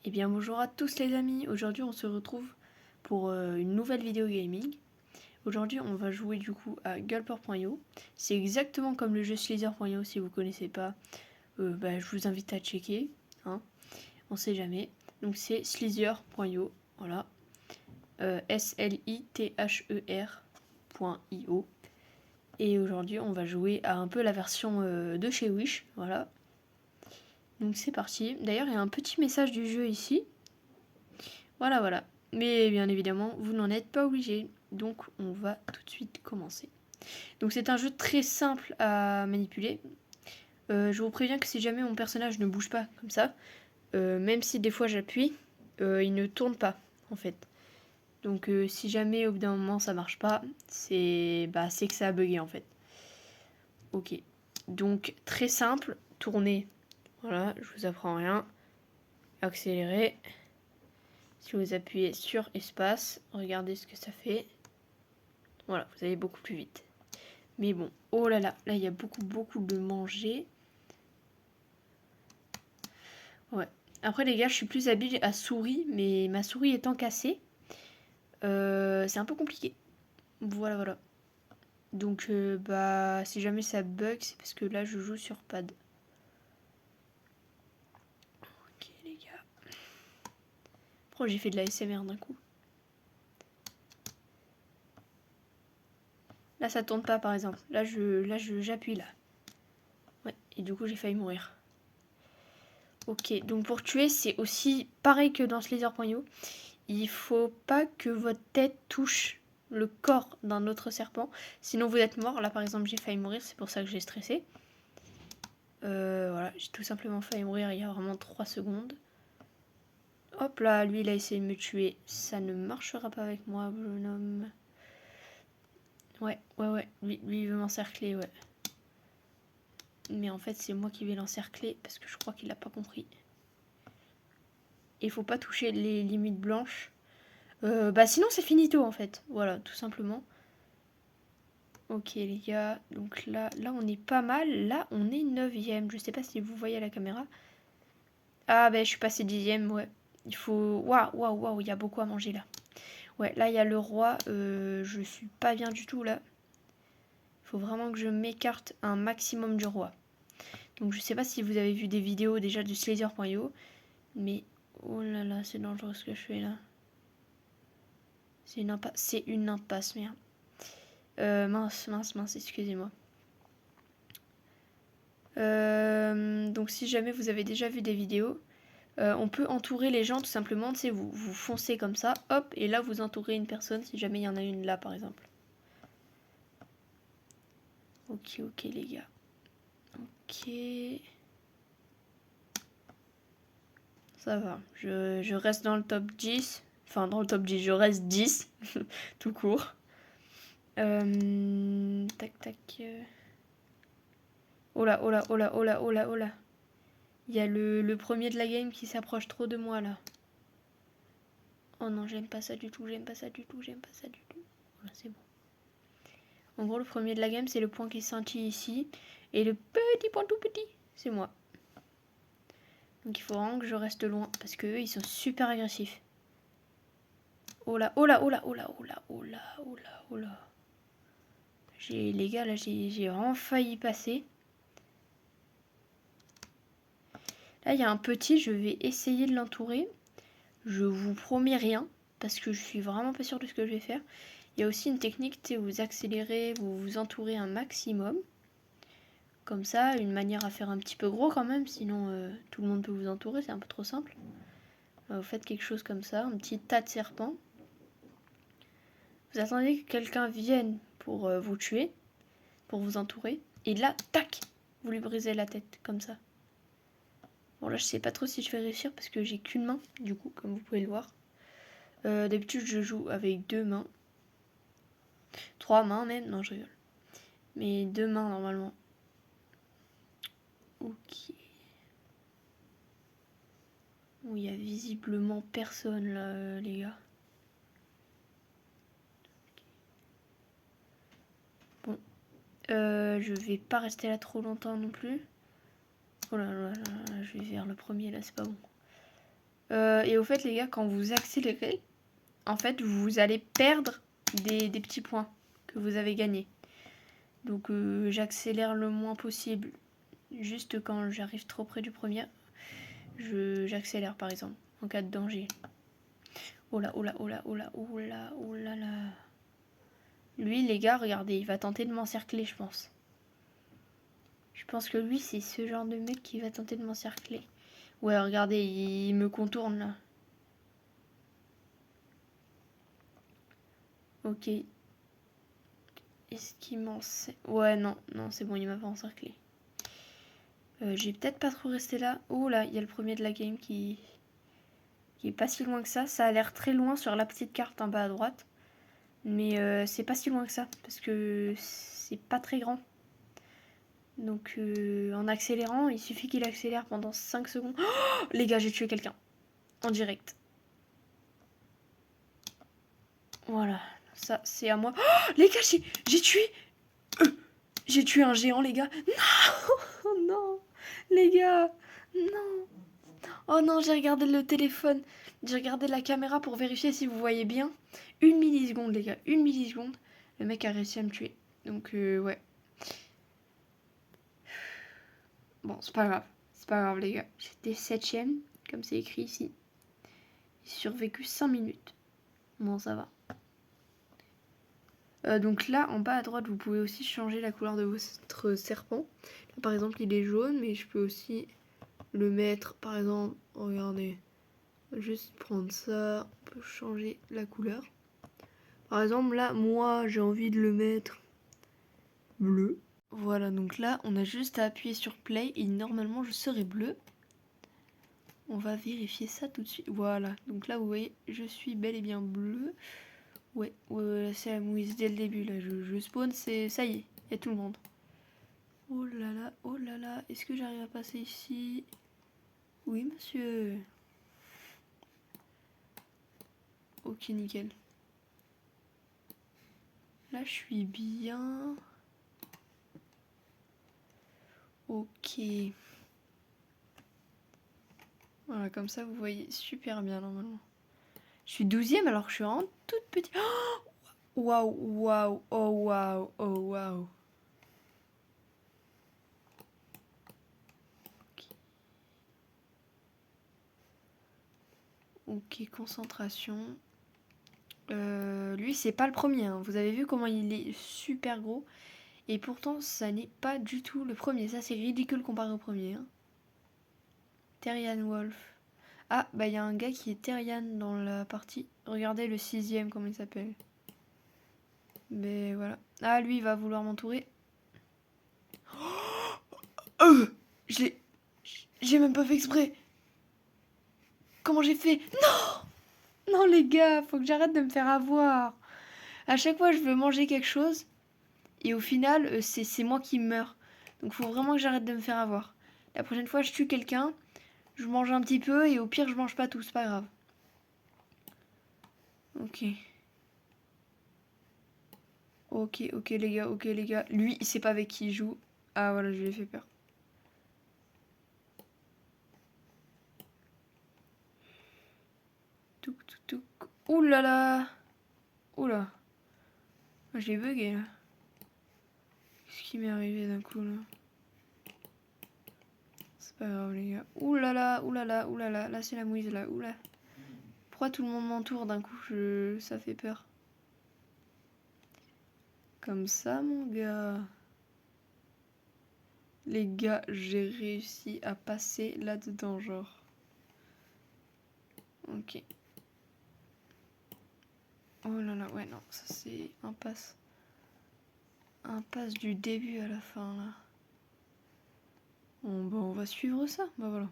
Eh bien bonjour à tous les amis, aujourd'hui on se retrouve pour une nouvelle vidéo gaming. Aujourd'hui on va jouer du coup à Gulper.io. C'est exactement comme le jeu Slither.io, si vous connaissez pas, je vous invite à checker, hein, on sait jamais. Donc c'est Slither.io, voilà, Slither.io. Et aujourd'hui on va jouer à un peu la version de chez Wish, voilà. Donc c'est parti. D'ailleurs il y a un petit message du jeu ici. Voilà. Mais bien évidemment, vous n'en êtes pas obligé. Donc on va tout de suite commencer. Donc c'est un jeu très simple à manipuler. Je vous préviens que si jamais mon personnage ne bouge pas comme ça, même si des fois j'appuie, il ne tourne pas en fait. Donc si jamais au bout d'un moment ça marche pas, c'est que ça a bugué en fait. Ok. Donc très simple, tourner. Voilà, je vous apprends rien. Accélérer. Si vous appuyez sur espace, regardez ce que ça fait. Voilà, vous allez beaucoup plus vite. Mais bon, oh là là il y a beaucoup de manger. Ouais. Après les gars, je suis plus habile à souris, mais ma souris étant cassée, c'est un peu compliqué. Voilà. Donc si jamais ça bug, c'est parce que là je joue sur pad. Ok les gars. Pourquoi j'ai fait de la SMR d'un coup? Là ça tourne pas par exemple. J'appuie là. Ouais, et du coup j'ai failli mourir. Ok, donc pour tuer, c'est aussi pareil que dans Slither.io. Il faut pas que votre tête touche le corps d'un autre serpent. Sinon vous êtes mort. Là par exemple j'ai failli mourir, c'est pour ça que j'ai stressé. Voilà, j'ai tout simplement failli mourir il y a vraiment 3 secondes. Hop là, lui il a essayé de me tuer. Ça ne marchera pas avec moi, jeune homme. Ouais. Lui il veut m'encercler, ouais. Mais en fait c'est moi qui vais l'encercler parce que je crois qu'il a pas compris. Il faut pas toucher les limites blanches. Sinon c'est finito en fait. Voilà, tout simplement. Ok les gars, donc là on est pas mal. Là on est 9ème. Je sais pas si vous voyez à la caméra. Ah je suis passé 10ème, ouais. Il faut... Waouh, il y a beaucoup à manger là. Ouais, là il y a le roi. Je suis pas bien du tout là. Il faut vraiment que je m'écarte un maximum du roi. Donc je sais pas si vous avez vu des vidéos déjà du Slither.io. Mais oh là là, c'est dangereux ce que je fais là. C'est une impasse, merde. Mince, excusez-moi. Donc si jamais vous avez déjà vu des vidéos, on peut entourer les gens tout simplement, tu sais, vous foncez comme ça, hop, et là vous entourez une personne si jamais il y en a une là par exemple. Ok les gars. Ok. Ça va, je reste dans le top 10. Enfin dans le top 10, je reste 10, tout court. Tac. Oh là. Il y a le premier de la game qui s'approche trop de moi là. Oh non, j'aime pas ça du tout. Voilà, c'est bon. En gros, le premier de la game, c'est le point qui scintille ici. Et le petit point tout petit, c'est moi. Donc il faut vraiment que je reste loin. Parce qu'eux, ils sont super agressifs. Oh là. Les gars, là, j'ai vraiment failli passer. Là, il y a un petit, je vais essayer de l'entourer. Je vous promets rien. Parce que je suis vraiment pas sûre de ce que je vais faire. Il y a aussi une technique, tu sais, vous accélérez, vous vous entourez un maximum. Comme ça, une manière à faire un petit peu gros quand même, sinon tout le monde peut vous entourer, c'est un peu trop simple. Vous faites quelque chose comme ça, un petit tas de serpents. Vous attendez que quelqu'un vienne pour vous tuer, pour vous entourer. Et là, tac, vous lui brisez la tête, comme ça. Bon là, je sais pas trop si je vais réussir parce que j'ai qu'une main, du coup, comme vous pouvez le voir. D'habitude, je joue avec 2 mains. 3 mains même, non je rigole. Mais 2 mains normalement. Ok. Où il y a visiblement personne là, les gars. Bon. Je vais pas rester là trop longtemps non plus. Oh là, je vais vers le premier là, c'est pas bon. Et au fait, les gars, quand vous accélérez, en fait, vous allez perdre des petits points que vous avez gagnés. Donc, j'accélère le moins possible. Juste quand j'arrive trop près du premier, j'accélère, par exemple, en cas de danger. Oh là, oh là, oh là, oh là, oh là, oh là là. Lui, les gars, regardez, il va tenter de m'encercler, je pense. Je pense que lui, c'est ce genre de mec qui va tenter de m'encercler. Ouais, regardez, il me contourne, là. Ok. Est-ce qu'il m'encercle? Ouais, non, non, c'est bon, il m'a pas encerclé. J'ai peut-être pas trop resté là. Oh là, il y a le premier de la game qui est pas si loin que ça. Ça a l'air très loin sur la petite carte en bas à droite. Mais c'est pas si loin que ça, parce que c'est pas très grand. Donc en accélérant, il suffit qu'il accélère pendant 5 secondes. Oh, les gars, j'ai tué quelqu'un. En direct. Voilà, ça c'est à moi. Oh, les gars, j'ai tué... j'ai tué un géant, les gars. Non. Oh non. Les gars. Non. Oh non, j'ai regardé le téléphone. J'ai regardé la caméra pour vérifier si vous voyez bien. 1 milliseconde, les gars. 1 milliseconde. Le mec a réussi à me tuer. Donc ouais. Bon, c'est pas grave. C'est pas grave, les gars. J'étais 7ème, comme c'est écrit ici. J'ai survécu 5 minutes. Bon, ça va. Donc là, en bas à droite, vous pouvez aussi changer la couleur de votre serpent. Là, par exemple, il est jaune, mais je peux aussi le mettre, par exemple, regardez. Juste prendre ça, on peut changer la couleur. Par exemple, là, moi, j'ai envie de le mettre bleu. Voilà, donc là, on a juste à appuyer sur play et normalement, je serai bleu. On va vérifier ça tout de suite. Voilà, donc là, vous voyez, je suis bel et bien bleu. Ouais, c'est la mouise dès le début. Là, je spawn, c'est ça y est, il y a tout le monde. Oh là là, est-ce que j'arrive à passer ici? Oui, monsieur. Ok, nickel. Là, je suis bien. Ok. Voilà, comme ça, vous voyez super bien, normalement. Je suis 12ème alors que je suis vraiment toute petite. Waouh, waouh, oh waouh, oh waouh. Ok, concentration. Lui, c'est pas le premier. Hein. Vous avez vu comment il est super gros. Et pourtant, ça n'est pas du tout le premier. Ça, c'est ridicule comparé au premier. Hein. Terrian Wolf. Ah, bah il y a un gars qui est Terrian dans la partie. Regardez le 6ème, comment il s'appelle. Mais voilà. Ah, lui, il va vouloir m'entourer. J'ai même pas fait exprès. Comment j'ai fait? Non! Non, les gars, faut que j'arrête de me faire avoir. À chaque fois, je veux manger quelque chose. Et au final, c'est moi qui meurs. Donc, faut vraiment que j'arrête de me faire avoir. La prochaine fois, je tue quelqu'un. Je mange un petit peu. Et au pire, je mange pas tout. C'est pas grave. Ok. Ok, les gars. Ok, les gars. Lui, il sait pas avec qui il joue. Ah, voilà, je lui ai fait peur. Touk, touk, touk. Ouh là là. Ouh là. J'ai bugué, là. Qu'est-ce qui m'est arrivé d'un coup, là? C'est pas grave, les gars. Ouh là là, ouh là là, ouh là là. Là, c'est la mouise, là. Ouh là. Pourquoi tout le monde m'entoure d'un coup? Ça fait peur. Comme ça, mon gars. Les gars, j'ai réussi à passer là-dedans, genre. Ok. Oh là là, ouais, non, ça c'est un pass. Un pass du début à la fin, là. Bon, bah, on va suivre ça. Bah voilà.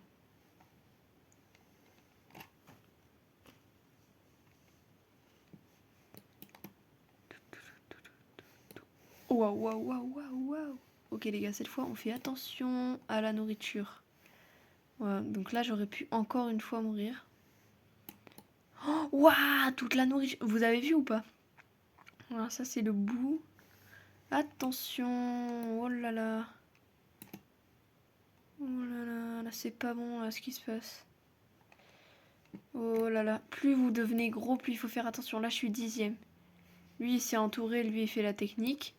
Waouh, waouh, waouh, waouh, waouh. Ok, les gars, cette fois, on fait attention à la nourriture. Voilà, donc là, j'aurais pu encore une fois mourir. Oh, waouh, toute la nourriture. Vous avez vu ou pas? Voilà, ça c'est le bout. Attention. Oh là là. Oh là là, là c'est pas bon là ce qui se passe. Oh là là. Plus vous devenez gros, plus il faut faire attention. Là, je suis 10e. Lui, il s'est entouré. Lui, il fait la technique.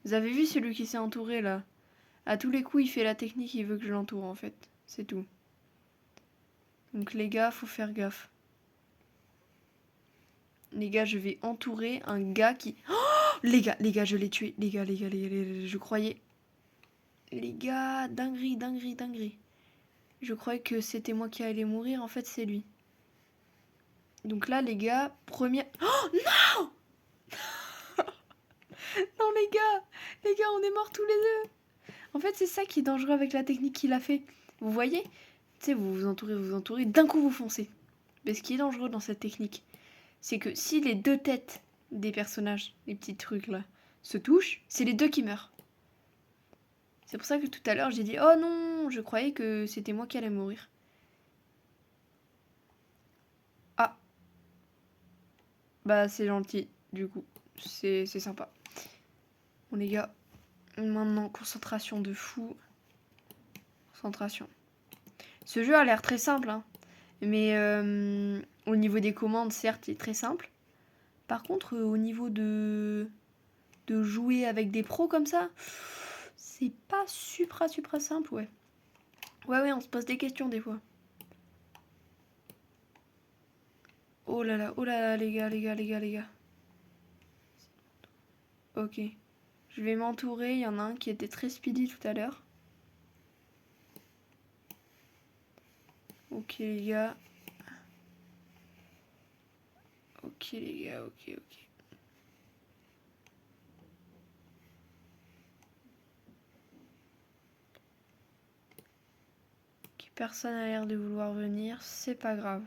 Vous avez vu celui qui s'est entouré, là? À tous les coups, il fait la technique. Il veut que je l'entoure, en fait. C'est tout. Donc, les gars, faut faire gaffe. Les gars, je vais entourer un gars qui... Oh, les gars, je l'ai tué. Les gars, je croyais... Les gars, dinguerie, dinguerie, dinguerie. Je croyais que c'était moi qui allais mourir. En fait, c'est lui. Donc là, les gars, première... Oh non! Non, les gars, on est morts tous les deux. En fait, c'est ça qui est dangereux avec la technique qu'il a fait. Vous voyez? Tu sais, vous vous entourez, d'un coup vous foncez. Mais ce qui est dangereux dans cette technique, c'est que si les deux têtes des personnages, les petits trucs là, se touchent, c'est les deux qui meurent. C'est pour ça que tout à l'heure j'ai dit oh non, je croyais que c'était moi qui allais mourir. Ah, bah c'est gentil, du coup, c'est sympa. Bon les gars, maintenant concentration de fou. Concentration. Ce jeu a l'air très simple, hein. Mais au niveau des commandes, certes, il est très simple. Par contre, au niveau de jouer avec des pros comme ça, c'est pas super simple, ouais. Ouais, on se pose des questions des fois. Oh là là, les gars. Ok. Je vais m'entourer, il y en a un qui était très speedy tout à l'heure. Ok les gars. Ok les gars, ok. Personne n'a l'air de vouloir venir, c'est pas grave.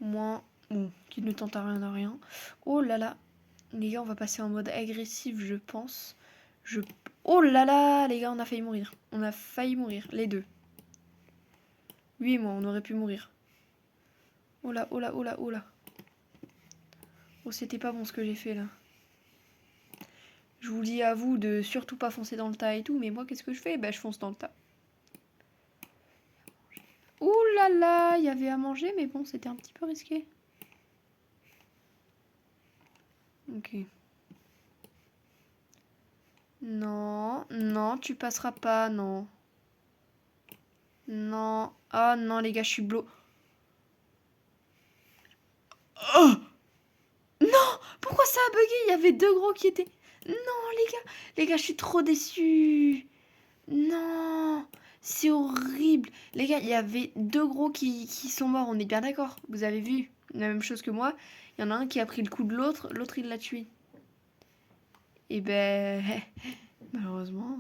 Moi, bon, qui ne tente à rien. Oh là là. Les gars, on va passer en mode agressif, je pense. Oh là là, les gars, on a failli mourir. On a failli mourir, les deux. Lui et moi, on aurait pu mourir. Oh là. Oh, c'était pas bon ce que j'ai fait là. Je vous dis à vous de surtout pas foncer dans le tas et tout, mais moi, qu'est-ce que je fais? Bah, je fonce dans le tas. Ouh là là, il y avait à manger, mais bon, c'était un petit peu risqué. Ok. Non, tu passeras pas, non. Non. Ah non, les gars, je suis bloqué. Oh! Non! Pourquoi ça a bugué? Il y avait deux gros qui étaient... Non, les gars, je suis trop déçue. Non, c'est horrible. Les gars, il y avait deux gros qui sont morts, on est bien d'accord. Vous avez vu la même chose que moi. Il y en a un qui a pris le coup de l'autre, l'autre il l'a tué. Et ben, malheureusement...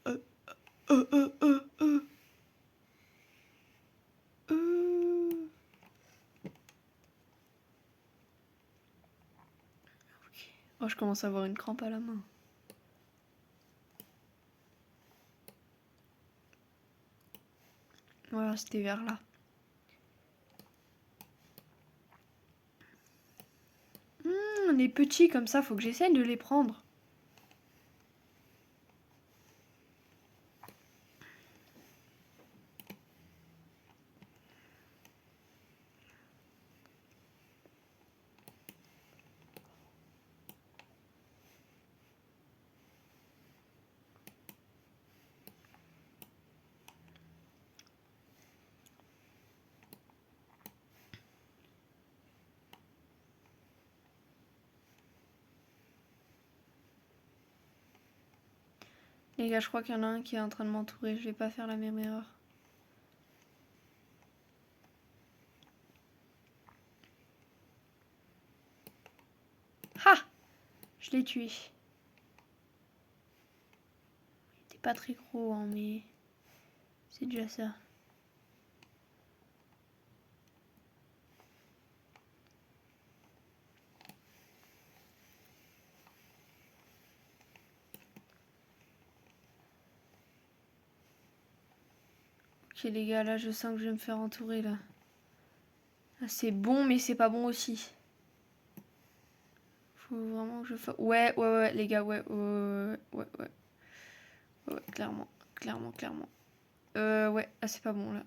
Euh, euh, euh, euh, euh, euh. Oh, je commence à avoir une crampe à la main. Voilà, c'était vers là. Les petits comme ça, faut que j'essaye de les prendre. Les gars, je crois qu'il y en a un qui est en train de m'entourer. Je vais pas faire la même erreur. Ha! Je l'ai tué. Il était pas très gros, hein, mais c'est déjà ça. Ok les gars, là je sens que je vais me faire entourer là. Ah, c'est bon mais c'est pas bon aussi. Faut vraiment que je fasse... Ouais les gars, ouais, clairement. Ouais. Ah, c'est pas bon, là.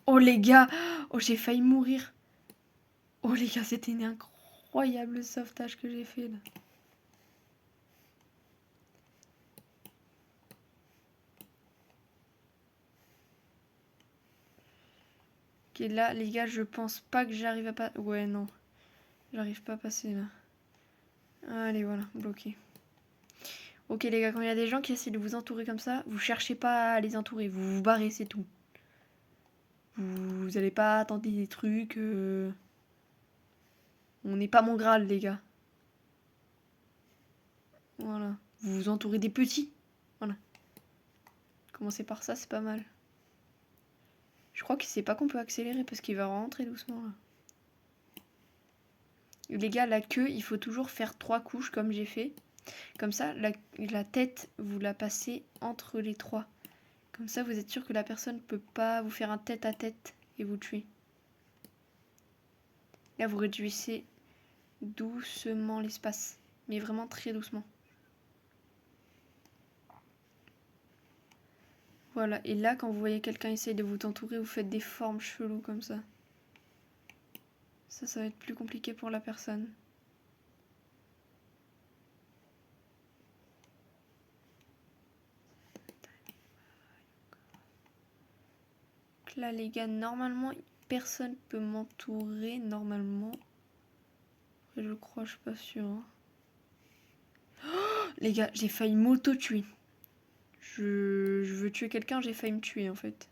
Oh, les gars. Oh, j'ai failli mourir. Oh, les gars, c'était une incroyable sauvetage que j'ai fait, là. Ok, là, les gars, je pense pas que j'arrive à pas... Ouais, non. J'arrive pas à passer, là. Allez, voilà, bloqué. Ok, les gars, quand il y a des gens qui essaient de vous entourer comme ça, vous cherchez pas à les entourer. Vous vous barrez, c'est tout. Vous allez pas tenter des trucs... On n'est pas mon Graal, les gars. Voilà. Vous vous entourez des petits. Voilà. Commencez par ça, c'est pas mal. Je crois qu'il sait pas qu'on peut accélérer parce qu'il va rentrer doucement, là. Les gars, la queue, il faut toujours faire 3 couches comme j'ai fait. Comme ça, la tête, vous la passez entre les 3. Comme ça, vous êtes sûr que la personne ne peut pas vous faire un tête-à-tête et vous tuer. Là, vous réduisez doucement l'espace. Mais vraiment très doucement. Voilà. Et là, quand vous voyez quelqu'un essayer de vous entourer, vous faites des formes cheloues comme ça. Ça va être plus compliqué pour la personne. Donc là, les gars, normalement, personne peut m'entourer. Normalement. Après, je crois, je suis pas sûre. Hein. Oh, les gars, j'ai failli m'auto-tuer. Je veux tuer quelqu'un, j'ai failli me tuer en fait.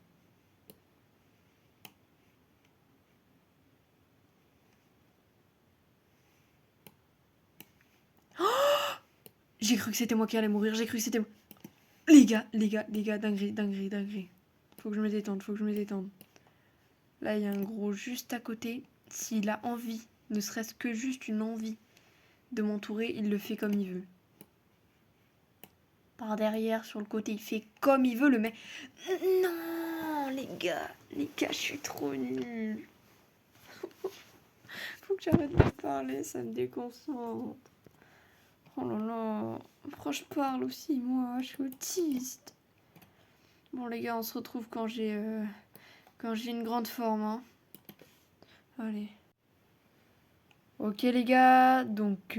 J'ai cru que c'était moi qui allais mourir, j'ai cru que c'était moi. Les gars, dinguerie, dinguerie, dinguerie. Faut que je me détende, faut que je me détende. Là, il y a un gros juste à côté. S'il a envie, ne serait-ce que juste une envie de m'entourer, il le fait comme il veut. Par derrière, sur le côté, il fait comme il veut, le mec. Non, les gars, je suis trop nulle. Faut que j'arrête de parler, ça me déconcentre. Oh là là, pourquoi je parle aussi, moi, je suis autiste. Bon les gars, on se retrouve quand j'ai une grande forme, hein. Allez. Ok les gars, donc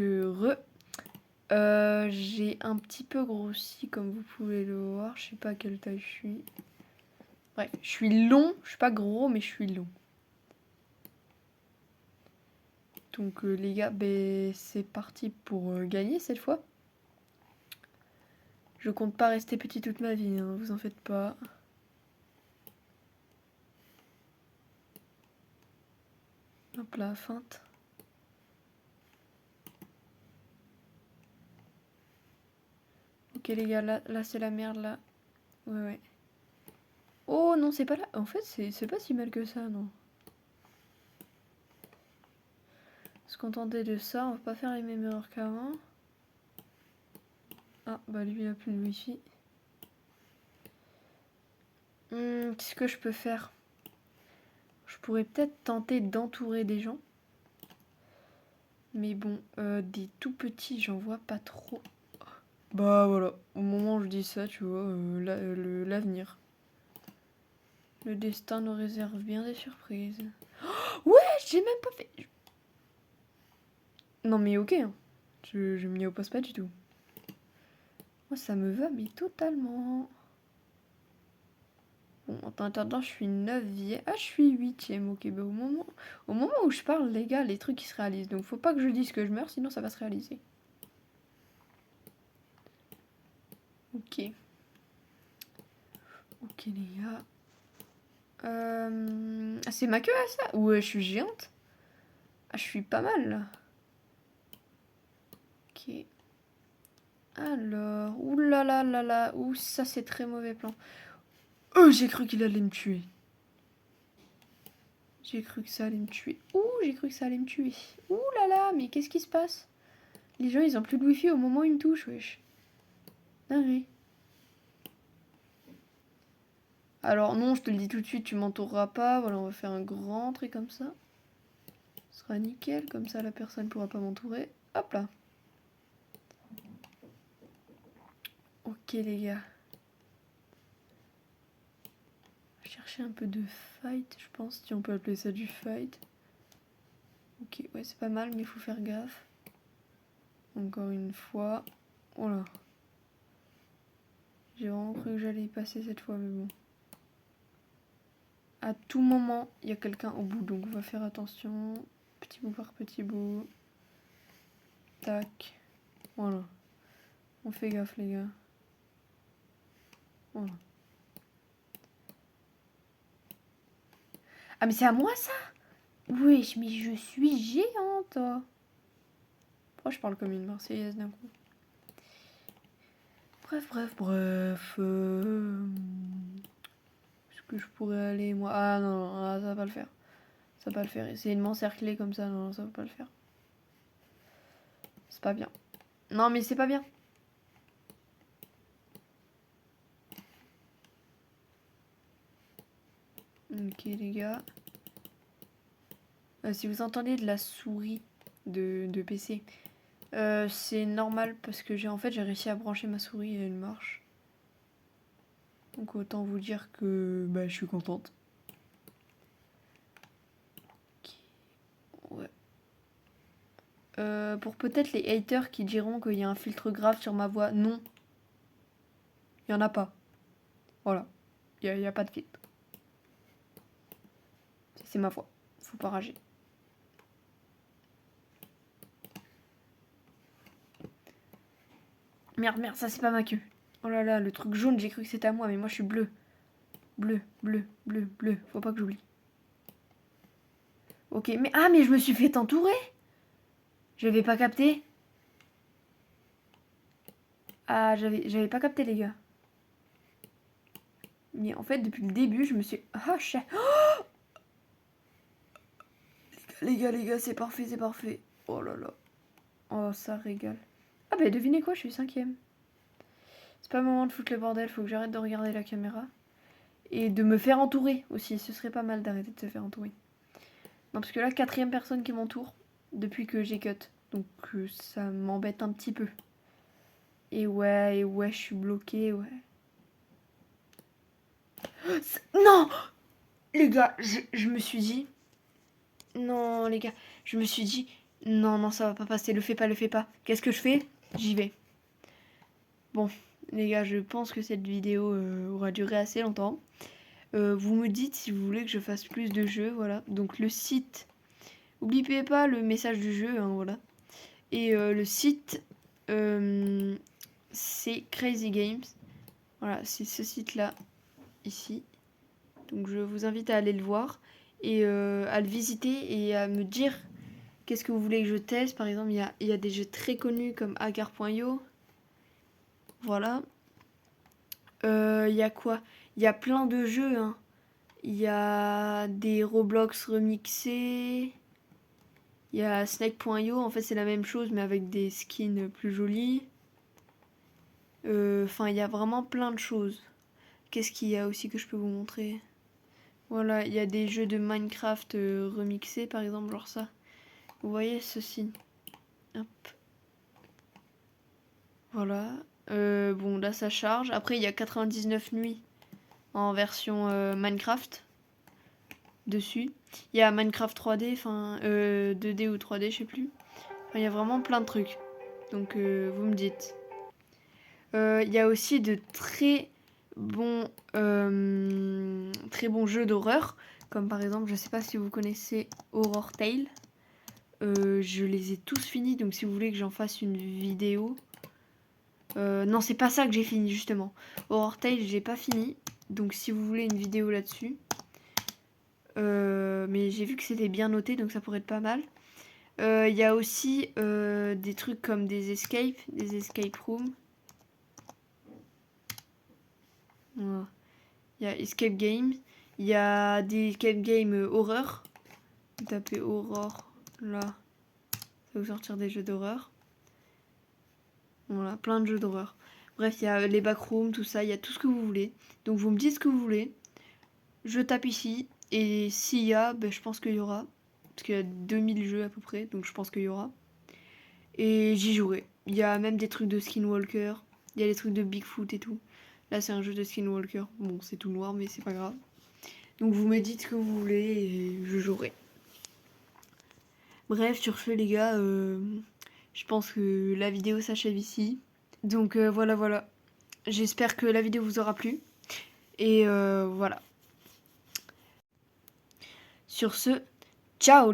j'ai un petit peu grossi comme vous pouvez le voir. Je sais pas à quelle taille je suis. Bref, je suis long, je suis pas gros mais je suis long. Donc les gars, ben, c'est parti pour gagner cette fois. Je compte pas rester petit toute ma vie, hein, vous en faites pas. Hop là, feinte. Ok les gars, là c'est la merde là. Ouais. Oh non, c'est pas là. En fait, c'est pas si mal que ça, non. Se contenter de ça, on va pas faire les mêmes erreurs qu'avant. Ah, bah lui il a plus de wifi. Qu'est-ce que je peux faire? Je pourrais peut-être tenter d'entourer des gens. Mais bon, des tout petits, j'en vois pas trop. Bah voilà, au moment où je dis ça, tu vois, l'avenir. Le destin nous réserve bien des surprises. Oh, ouais, j'ai même pas fait... Non mais ok, hein. Je m'y oppose pas du tout. Moi ça me va, mais totalement. Bon, en attendant, je suis 9e. Ah, je suis 8e. Ok, bah au moment où je parle, les gars, les trucs ils se réalisent. Donc faut pas que je dise que je meurs, sinon ça va se réaliser. Ok. Ok, les gars. Ah, c'est ma queue à ça? Ouais, je suis géante. Ah, je suis pas mal là. Ok. Alors, oulala, là, là, ouh, ça c'est très mauvais plan. Oh, j'ai cru qu'il allait me tuer. J'ai cru que ça allait me tuer. Ouh, j'ai cru que ça allait me tuer. Ouh là là, mais qu'est-ce qui se passe? Les gens, ils ont plus de wifi au moment où ils me touchent, wesh. Dingue. Alors non, je te le dis tout de suite, tu m'entoureras pas. Voilà, on va faire un grand trait comme ça. Ce sera nickel, comme ça la personne pourra pas m'entourer. Hop là. Ok les gars. chercher un peu de fight, je pense, si on peut appeler ça du fight. Ok, ouais, c'est pas mal, mais il faut faire gaffe. Encore une fois. Oh là. J'ai vraiment cru que j'allais y passer cette fois, mais bon. À tout moment, il y a quelqu'un au bout, donc on va faire attention. Petit bout par petit bout. Tac. Voilà. On fait gaffe, les gars. Voilà. Ah, mais c'est à moi, ça? Oui, mais je suis géante. Pourquoi je parle comme une Marseillaise d'un coup? Bref. Est-ce que je pourrais aller, moi? Ah non, ça va pas le faire. Ça va pas le faire. Essayer de m'encercler comme ça, non, ça va pas le faire. C'est pas bien. Non, mais c'est pas bien. Ok, les gars. Si vous entendez de la souris de PC, c'est normal parce que j'ai réussi à brancher ma souris et elle marche. Donc autant vous dire que je suis contente. Ouais. Pour peut-être les haters qui diront qu'il y a un filtre grave sur ma voix, non. Il n'y en a pas. Voilà. Il n'y a pas de filtre. C'est ma voix. Faut pas rager. Merde, ça c'est pas ma queue. Oh là là, le truc jaune, j'ai cru que c'était à moi, mais moi je suis bleu. Bleu. Faut pas que j'oublie. Ok, mais je me suis fait entourer. J'avais pas capté. Ah, j'avais pas capté, les gars. Mais en fait, depuis le début, je me suis... Ah, oh les gars, c'est parfait. Oh là là. Oh, ça régale. Ah bah, devinez quoi, je suis 5ème. C'est pas le moment de foutre le bordel, faut que j'arrête de regarder la caméra. Et de me faire entourer aussi, ce serait pas mal d'arrêter de se faire entourer. Non, parce que là, 4ème personne qui m'entoure depuis que j'ai cut. Donc ça m'embête un petit peu. Et ouais, je suis bloquée, ouais. Non! Les gars, je me suis dit... Non, les gars, je me suis dit... Non, ça va pas passer, le fais pas. Qu'est-ce que je fais? J'y vais. Bon, les gars, je pense que cette vidéo aura duré assez longtemps. Vous me dites si vous voulez que je fasse plus de jeux, voilà. Donc le site... N'oubliez pas le message du jeu, hein, voilà. Et le site, c'est Crazy Games. Voilà, c'est ce site-là, ici. Donc je vous invite à aller le voir et à le visiter et à me dire qu'est-ce que vous voulez que je teste. Par exemple, il y a des jeux très connus comme Hagar.io. Voilà. Il y a quoi? Il y a plein de jeux, hein. Il y a des Roblox remixés. Il y a Snake.io. En fait, c'est la même chose, mais avec des skins plus jolis. Enfin, il y a vraiment plein de choses. Qu'est-ce qu'il y a aussi que je peux vous montrer? Voilà, il y a des jeux de Minecraft remixés, par exemple, genre ça. Vous voyez ceci? Hop. Voilà. Bon, là, ça charge. Après, il y a 99 nuits en version Minecraft dessus. Il y a Minecraft 3D, enfin 2D ou 3D, je sais plus. Enfin, il y a vraiment plein de trucs. Donc, vous me dites. Il y a aussi de très bons jeux d'horreur. Comme par exemple, je sais pas si vous connaissez Horror Tale. Je les ai tous finis, donc si vous voulez que j'en fasse une vidéo... non, c'est pas ça que j'ai fini, justement. Horror Tale, j'ai pas fini. Donc si vous voulez une vidéo là-dessus... mais j'ai vu que c'était bien noté, donc ça pourrait être pas mal. Il y a aussi des trucs comme des escape rooms. Voilà. Il y a escape games. Il y a des escape games horreur. Vous tapez horreur, là. Ça va vous sortir des jeux d'horreur. Voilà, plein de jeux d'horreur. Bref, il y a les backrooms, tout ça, il y a tout ce que vous voulez. Donc vous me dites ce que vous voulez. Je tape ici. Et s'il y a, je pense qu'il y aura. Parce qu'il y a 2000 jeux à peu près, donc je pense qu'il y aura. Et j'y jouerai. Il y a même des trucs de Skinwalker. Il y a des trucs de Bigfoot et tout. Là, c'est un jeu de Skinwalker. Bon, c'est tout noir, mais c'est pas grave. Donc vous me dites ce que vous voulez et je jouerai. Bref, sur ce les gars, je pense que la vidéo s'achève ici. Donc voilà. J'espère que la vidéo vous aura plu. Et voilà. Sur ce, ciao!